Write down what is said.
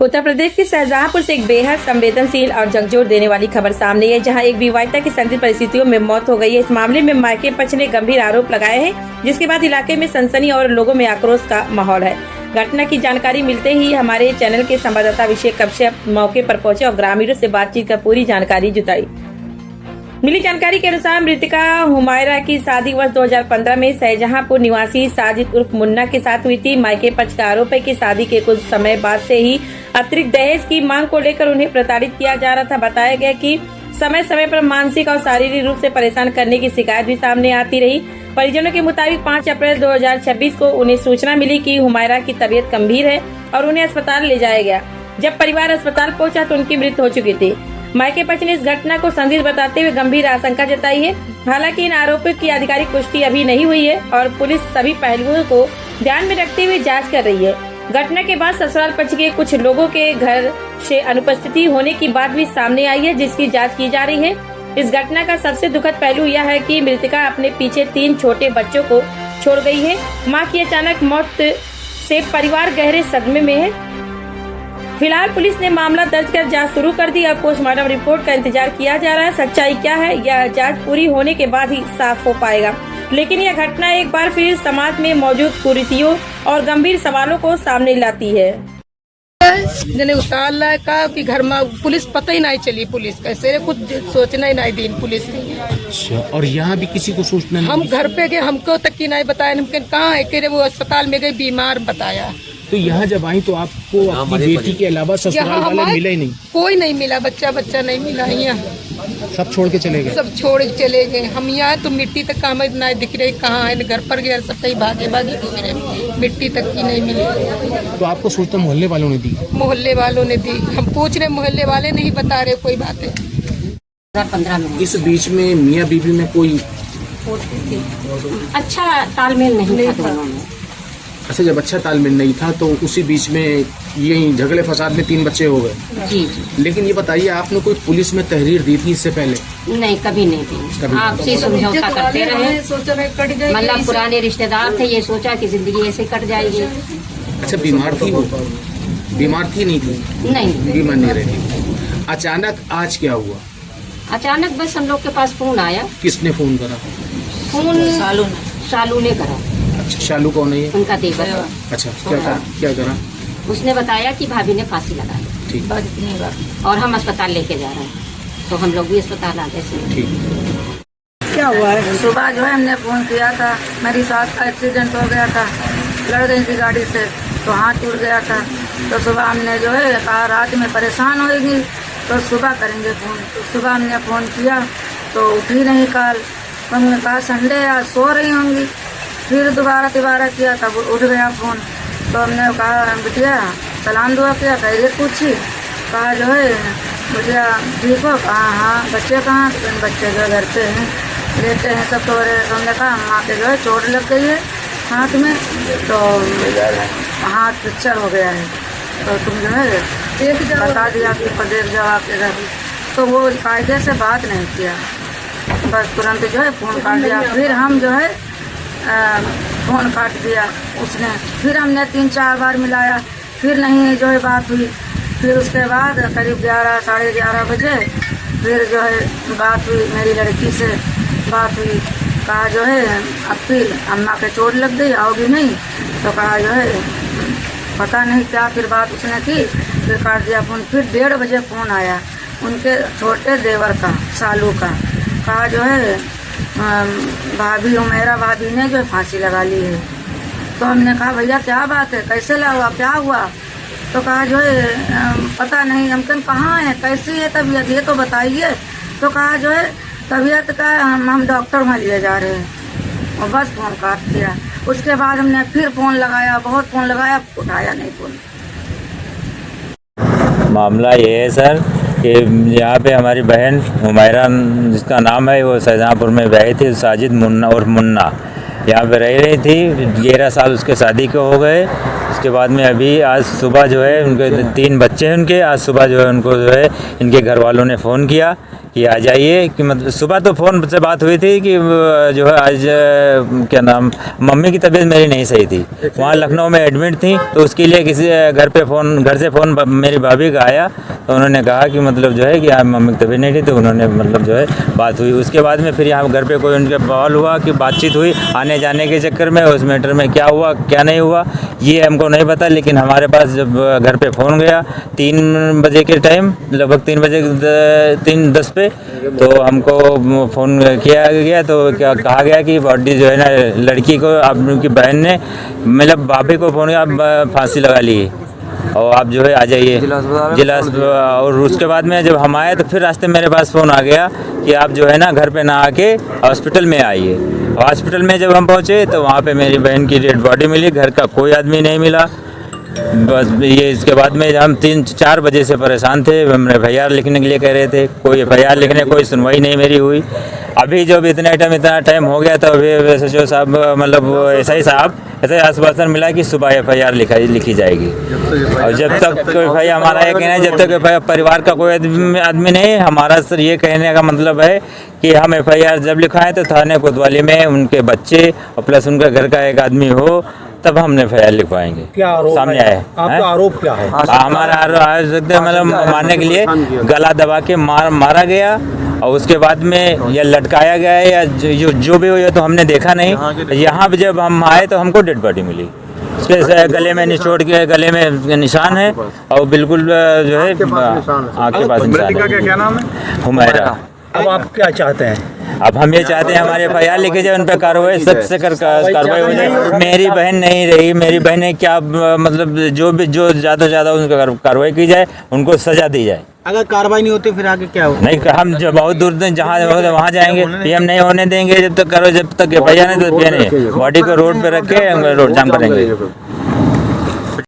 उत्तर प्रदेश के शाहजहांपुर से एक बेहद संवेदनशील और झकझोर देने वाली खबर सामने है, जहां एक विवाहिता की संदिग्ध परिस्थितियों में मौत हो गई है। इस मामले में मायके पक्ष ने गंभीर आरोप लगाए हैं, जिसके बाद इलाके में सनसनी और लोगों में आक्रोश का माहौल है। घटना की जानकारी मिलते ही हमारे चैनल के संवाददाता अभिषेक कश्यप मौके पर पहुंचे और ग्रामीणों से बातचीत कर पूरी जानकारी जुटाई। मिली जानकारी के अनुसार मृतका हुमायरा की शादी वर्ष 2015 में शाहजहांपुर निवासी साजिद उर्फ मुन्ना के साथ हुई थी। मायके पक्ष का आरोप है कि शादी के कुछ समय बाद से ही अतिरिक्त दहेज की मांग को लेकर उन्हें प्रताड़ित किया जा रहा था। बताया गया कि समय समय पर मानसिक और शारीरिक रूप से परेशान करने की शिकायत भी सामने आती रही। परिजनों के मुताबिक 5 अप्रैल 2026 को उन्हें सूचना मिली कि हुमायरा की तबीयत गंभीर है और उन्हें अस्पताल ले जाया गया। जब परिवार अस्पताल पहुंचा तो उनकी मृत्यु हो चुकी थी। मायके पक्ष ने इस घटना को संदिग्ध बताते हुए गंभीर आशंका जताई है। हालांकि इन आरोपों की आधिकारिक पुष्टि अभी नहीं हुई है और पुलिस सभी पहलुओं को ध्यान में रखते हुए जांच कर रही है। घटना के बाद ससुराल पक्ष के कुछ लोगों के घर से अनुपस्थिति होने की बात भी सामने आई है, जिसकी जांच की जा रही है। इस घटना का सबसे दुखद पहलू यह है कि मृतका अपने पीछे 3 छोटे बच्चों को छोड़ गई है। मां की अचानक मौत से परिवार गहरे सदमे में है। फिलहाल पुलिस ने मामला दर्ज कर जांच शुरू कर दी। अब पोस्टमार्टम रिपोर्ट का इंतजार किया जा रहा है। सच्चाई क्या है यह जांच पूरी होने के बाद ही साफ हो पाएगा। लेकिन यह घटना एक बार फिर समाज में मौजूद कुरीतियों और गंभीर सवालों को सामने लाती है। जने उतार का कि घर में पुलिस पता ही नहीं चली, पुलिस कैसे कुछ सोचना ही नहीं दी पुलिस ने। अच्छा, और यहाँ भी किसी को सूचना नहीं? हम घर पे गए, हमको तक की नहीं बताया। हमके कहाँ है कि वो अस्पताल में गई, बीमार बताया। तो यहाँ जब आई तो आपको अपनी बेटी के अलावा ससुराल वाले मिले ही नहीं? कोई नहीं मिला, बच्चा नहीं मिला। यहाँ सब छोड़ के चले गए? सब छोड़ के चले गए। हम यहाँ तो मिट्टी तक हमें नहीं दिख रही, कहाँ है। घर पर गए सब कहीं भागे दिख रहे, मिट्टी तक की नहीं मिली। तो आपको सूचना मोहल्ले वालों ने दी? मोहल्ले वालों ने दी। हम पूछ रहे, मोहल्ले वाले नहीं बता रहे कोई बात है। 15 मिनट इस बीच में मियाँ बीवी में कोई अच्छा तालमेल नहीं था। अच्छा, जब अच्छा तालमेल नहीं था तो उसी बीच में यही झगड़े फसाद में 3 बच्चे हो गए? जी। लेकिन ये बताइए, आपने कोई पुलिस में तहरीर दी थी इससे पहले? नहीं, कभी नहीं दी। आपसे समझौता करते रहे। मतलब पुराने रिश्तेदार थे, ये सोचा कि जिंदगी ऐसे कट जाएगी। अच्छा, बीमार थी वो? बीमार थी नहीं थी? नहीं, बीमार नहीं रही। अचानक आज क्या हुआ? अचानक बस हम लोग के पास फोन आया। किसने फोन करा? फोन शालू ने करा। अच्छा, शालू कौन है ये? उनका देवर। अच्छा, क्या करा? उसने बताया कि भाभी ने फांसी लगा ली। ठीक। और हम अस्पताल लेके जा रहे हैं, तो हम लोग भी अस्पताल आ गए। ठीक। क्या हुआ है? सुबह जो है हमने फोन किया था, मेरी सास का एक्सीडेंट हो गया था, लड़ गई थी गाड़ी से तो हाथ टूट गया था। तो सुबह हमने जो है कहा रात में परेशान होगी तो सुबह करेंगे फ़ोन। तो सुबह हमने फ़ोन किया तो उठी नहीं कॉल। तो हमने कहा संडे है, आज सो रही होंगी। फिर दोबारा किया तब उठ गया फ़ोन। तो हमने कहा बिटिया सलाम दुआ किया, खैरियत पूछी। कहा जो है बिटिया ठीक हो? कहा हाँ। बच्चे कहाँ? बच्चे जो घर पे हैं, रहते हैं सब। तो हमने कहा माँ के जो है चोट लग गई है हाथ में, तो हाथ फ्रैक्चर हो गया है, तो तुम जो है बता दिया कि देख जाओ आपके घर। तो वो कायदे से बात नहीं किया, बस तुरंत जो है फ़ोन काट दिया। फिर हम जो है फ़ोन काट दिया उसने। फिर हमने 3-4 बार मिलाया, फिर नहीं जो है बात हुई। फिर उसके बाद करीब 11 साढ़े 11 बजे फिर जो है बात हुई, मेरी लड़की से बात हुई। कहा जो है अपील अम्मा के चोट लग गई, आओगी नहीं? तो कहा जो है पता नहीं क्या फिर बात उसने की। फिर काट दिया फ़ोन। फिर 1:30 बजे फ़ोन आया उनके छोटे देवर का, सालू का। कहा जो है भाभी हुमैरा भाभी ने जो फांसी लगा ली है। तो हमने कहा भैया क्या बात है, कैसे लगा, क्या हुआ? तो कहा जो है पता नहीं। हम कहाँ है, कैसी है तबीयत, ये तो बताइए। तो कहा जो है तबीयत का हम डॉक्टर वहाँ लिए जा रहे हैं, और बस फ़ोन काट दिया। उसके बाद हमने फिर फ़ोन लगाया, बहुत फ़ोन लगाया, उठाया नहीं फ़ोन। मामला ये है सर कि यहाँ पे हमारी बहन हुमैरा जिसका नाम है, वो शाहजहांपुर में रही थी। साजिद मुन्ना और मुन्ना यहाँ पे रह रही थी। 11 साल उसके शादी के हो गए। उसके बाद में अभी आज सुबह जो है उनके 3 बच्चे हैं उनके, आज सुबह जो है उनको जो है इनके घर वालों ने फ़ोन किया कि आ जाइए, कि मतलब सुबह तो फ़ोन से बात हुई थी कि जो है आज क्या नाम, मम्मी की तबीयत मेरी नहीं सही थी, वहाँ लखनऊ में एडमिट थी, तो उसके लिए किसी घर से फ़ोन मेरी भाभी का आया, तो उन्होंने कहा कि मतलब जो है कि आप मम्मी की तबीयत नहीं थी, तो उन्होंने मतलब जो है बात हुई। उसके बाद में फिर यहाँ घर पे कोई उनके बवाल हुआ कि बातचीत हुई आने जाने के चक्कर में, उस मैटर में क्या हुआ क्या नहीं हुआ ये हमको नहीं पता, लेकिन हमारे पास जब घर पे फ़ोन गया 3 बजे के टाइम, लगभग 3 बजे 3:10 पे, तो हमको फ़ोन किया गया, तो क्या कहा गया कि बॉडी जो है ना लड़की को, आपकी बहन ने मतलब भाभी को फ़ोन किया, आप फांसी लगा ली और आप जो है आ जाइए जिला और उसके बाद में जब हम आए तो फिर रास्ते मेरे पास फ़ोन आ गया कि आप जो है ना घर पे ना आके हॉस्पिटल में आइए। हॉस्पिटल में जब हम पहुँचे तो वहाँ पे मेरी बहन की डेड बॉडी मिली, घर का कोई आदमी नहीं मिला। बस ये इसके बाद में हम 3-4 बजे से परेशान थे, हम FIR लिखने के लिए कह रहे थे, कोई FIR लिखने कोई सुनवाई नहीं मेरी हुई। अभी जब इतना टाइम हो गया तो अभी SHO साहब मतलब SI साहब ऐसे आश्वासन मिला कि सुबह FIR लिखी जाएगी, और जब तक कोई FIR, हमारा ये कहना है जब तक FIR परिवार का कोई आदमी नहीं, हमारा सर ये कहने का मतलब है कि हम FIR जब लिखाएं तो थाने कोतवाली में उनके बच्चे और प्लस उनका घर का एक आदमी हो, तब हमने FIR लिखवाएंगे। क्या आरोप सामने है? आए आपका आरोप क्या है? हमारा आरोप मतलब मारने के लिए गला दबा के मारा गया, और उसके बाद में या लटकाया गया है या जो भी हुआ तो हमने देखा नहीं। यहाँ पे जब हम आए तो हमको डेड बॉडी मिली, उसके गले में निचोड़ के गले में निशान है, और बिल्कुल जो है आँख के पास निशान है। क्या नाम है? हुमैरा। अब आप क्या चाहते हैं? अब हम ये चाहते हैं हमारे FIR लिखे जाए, उन पर कार्रवाई सख्त से कार्रवाई हो जाए। मेरी बहन नहीं रही, मेरी बहन ने क्या मतलब जो ज़्यादा से ज़्यादा उन पर कार्रवाई की जाए, उनको सजा दी जाए। अगर कार्रवाई नहीं होती फिर आगे क्या होगा? नहीं, हम जब बहुत दूर जहाँ वहाँ जाएंगे, PM नहीं होने देंगे जब तक FIR नहीं, तो PM नहीं, बॉडी को रोड पे रख के रोड जाम करेंगे।